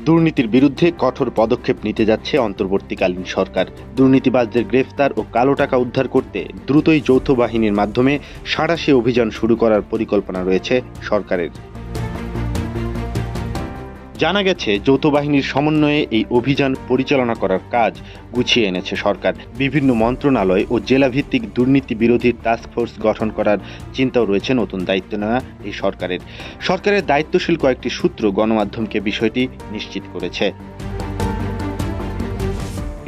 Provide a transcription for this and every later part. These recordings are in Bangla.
দুর্নীতির বিরুদ্ধে কঠোর পদক্ষেপ নিতে যাচ্ছে অন্তর্বর্তীকালীন সরকার। দুর্নীতিবাজদের গ্রেফতার ও কালো টাকা উদ্ধার করতে দ্রুতই যৌথ বাহিনীর মাধ্যমে সাঁড়াশি অভিযান শুরু করার পরিকল্পনা রয়েছে সরকারের। জানা গেছে, যৌথ বাহিনীর সমন্বয়ে এই অভিযান পরিচালনা করার কাজ গুছিয়ে এনেছে সরকার। বিভিন্ন মন্ত্রণালয় ও জেলাভিত্তিক দুর্নীতি বিরোধী টাস্কফোর্স গঠন করার চিন্তাও রয়েছে নতুন দায়িত্ব নেওয়া এই সরকারের দায়িত্বশীল কয়েকটি সূত্র গণমাধ্যমকে বিষয়টি নিশ্চিত করেছে।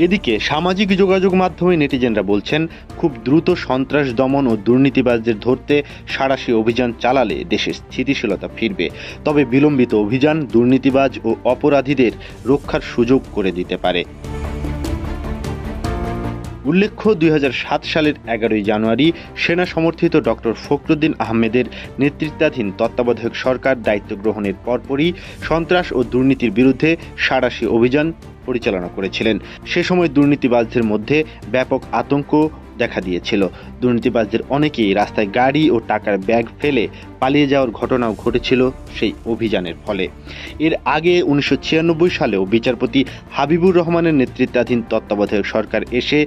এদিকে সামাজিক যোগাযোগ মাধ্যমে নেটিজেনরা বলছেন, খুব দ্রুত সন্ত্রাস দমন ও দুর্নীতিবাজদের ধরতে সাঁড়াশি অভিযান চালালে দেশে স্থিতিশীলতা ফিরবে। তবে বিলম্বিত অভিযান দুর্নীতিবাজ ও অপরাধীদের রক্ষার সুযোগ করে দিতে পারে। উল্লেখ্য, ২০০৭ সালের ১১ জানুয়ারি সেনা সমর্থিত ডক্টর ফখরুদ্দিন আহমেদের নেতৃত্বাধীন তত্ত্বাবধায়ক সরকার দায়িত্ব গ্রহণের পরপরই সন্ত্রাস ও দুর্নীতির বিরুদ্ধে সাঁড়াশি অভিযান পরিচালনা করেছিলেন। সে সময় দুর্নীতিবাজদের মধ্যে ব্যাপক আতঙ্ক দেখা দিয়েছিল। দুর্নীতিবাজদের অনেকেই রাস্তায় গাড়ি ও টাকার ব্যাগ ফেলে পালিয়ে যাওয়ার ঘটনাও ঘটেছিল সেই অভিযানের ফলে। এর আগে ১৯৯৬ সালেও বিচারপতি হাবিবুর রহমানের নেতৃত্বাধীন তত্ত্বাবধায়ক সরকার এসে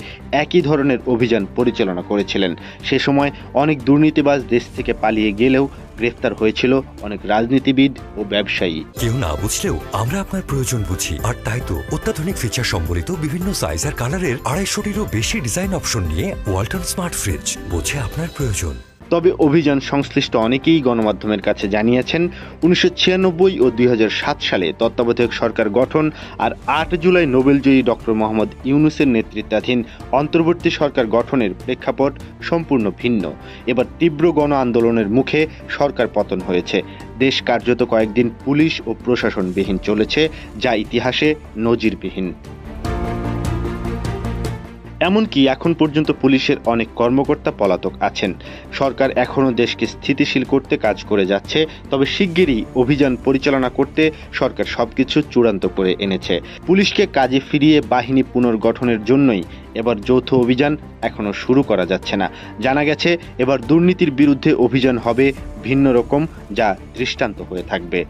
একই ধরনের অভিযান পরিচালনা করেছিলেন। সে সময় অনেক দুর্নীতিবাজ দেশ থেকে পালিয়ে গেলেও গ্রেফতার হয়েছিল অনেক রাজনীতিবিদ ও ব্যবসায়ী। কেউ না বুঝলেও আমরা আপনার প্রয়োজন বুঝি, আর তাই তো অত্যাধুনিক ফিচার সম্বলিত বিভিন্ন সাইজ আর কালারের ২৫০টিরও বেশি ডিজাইন অপশন নিয়ে ওয়ালটন স্মার্ট ফ্রিজ বোঝে আপনার প্রয়োজন। তবে অভিযান সংশ্লিষ্ট অনেকেই গণমাধ্যমের কাছে জানিয়েছেন, ১৯৯৬ ও ২০০৭ সালে তত্ত্বাবধায়ক সরকার গঠন আর ৮ জুলাই নোবেলজয়ী ডক্টর মোহাম্মদ ইউনূসের নেতৃত্বাধীন অন্তর্বর্তী সরকার গঠনের প্রেক্ষাপট সম্পূর্ণ ভিন্ন। এবার তীব্র গণ আন্দোলনের মুখে সরকার পতন হয়েছে। দেশ কার্যত কয়েকদিন পুলিশ ও প্রশাসনবিহীন চলেছে, যা ইতিহাসে নজিরবিহীন। এমনকি এখন পর্যন্ত পুলিশের অনেক কর্মকর্তা পলাতক আছেন। সরকার এখনও দেশকে স্থিতিশীল করতে কাজ করে যাচ্ছে, তবে শিগগিরই অভিযান পরিচালনা করতে সরকার সবকিছু চূড়ান্ত করে এনেছে। পুলিশকে কাজে ফিরিয়ে বাহিনী পুনর্গঠনের জন্যই এবার যৌথ অভিযান এখনও শুরু করা যাচ্ছে না। জানা গেছে, এবার দুর্নীতির বিরুদ্ধে অভিযান হবে ভিন্ন রকম, যা দৃষ্টান্ত হয়ে থাকবে।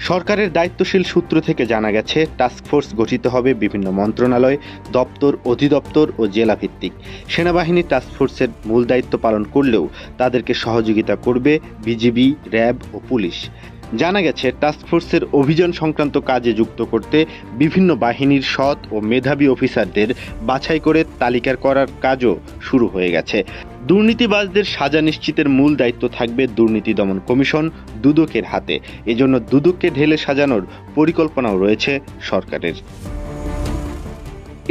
সরকারের দায়িত্বশীল সূত্র থেকে জানা গেছে, টাস্কফোর্স গঠিত হবে বিভিন্ন মন্ত্রণালয়, দপ্তর, অধিদপ্তর ও জেলা ভিত্তিক। সেনাবাহিনী টাস্কফোর্সের মূল দায়িত্ব পালন করলেও তাদেরকে সহযোগিতা করবে বিজিবি, র্যাব ও পুলিশ। জানা গেছে, টাস্কফোর্সের অভিযান সংক্রান্ত কাজে যুক্ত করতে বিভিন্ন বাহিনীর সৎ ও মেধাবী অফিসারদের বাছাই করে তালিকা করার কাজও শুরু হয়ে গেছে। দুর্নীতিবাজদের সাজা নিশ্চিতের মূল দায়িত্ব থাকবে দুর্নীতি দমন কমিশন দুদকের হাতে। এজন্য দুদককে ঢেলে সাজানোর পরিকল্পনাও রয়েছে সরকারের।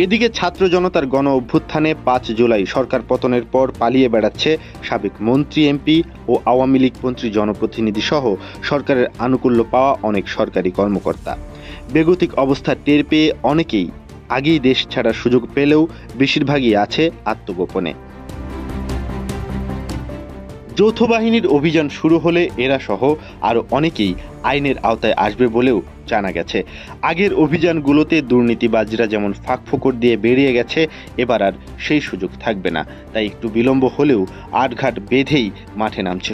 এদিকে ছাত্র জনতার গণ অভ্যুত্থানে ৫ জুলাই সরকার পতনের পর পালিয়ে বেড়াচ্ছে সাবেক মন্ত্রী, এমপি ও আওয়ামী লীগপন্থী জনপ্রতিনিধি সহ সরকারের আনুকূল্য পাওয়া অনেক সরকারি কর্মকর্তা। বেগতিক অবস্থা টের পেয়ে অনেকেই আগেই দেশ ছাড়ার সুযোগ পেলেও বেশিরভাগই আছে আত্মগোপনে। যৌথ বাহিনীর অভিযান শুরু হলে এরা সহ আরও অনেকেই আইনের আওতায় আসবে বলেও জানা গেছে। আগের অভিযানগুলোতে দুর্নীতিবাজরা যেমন ফাঁকফোকর দিয়ে বেরিয়ে গেছে, এবার আর সেই সুযোগ থাকবে না। তাই একটু বিলম্ব হলেও আটঘাট বেঁধেই মাঠে নামছে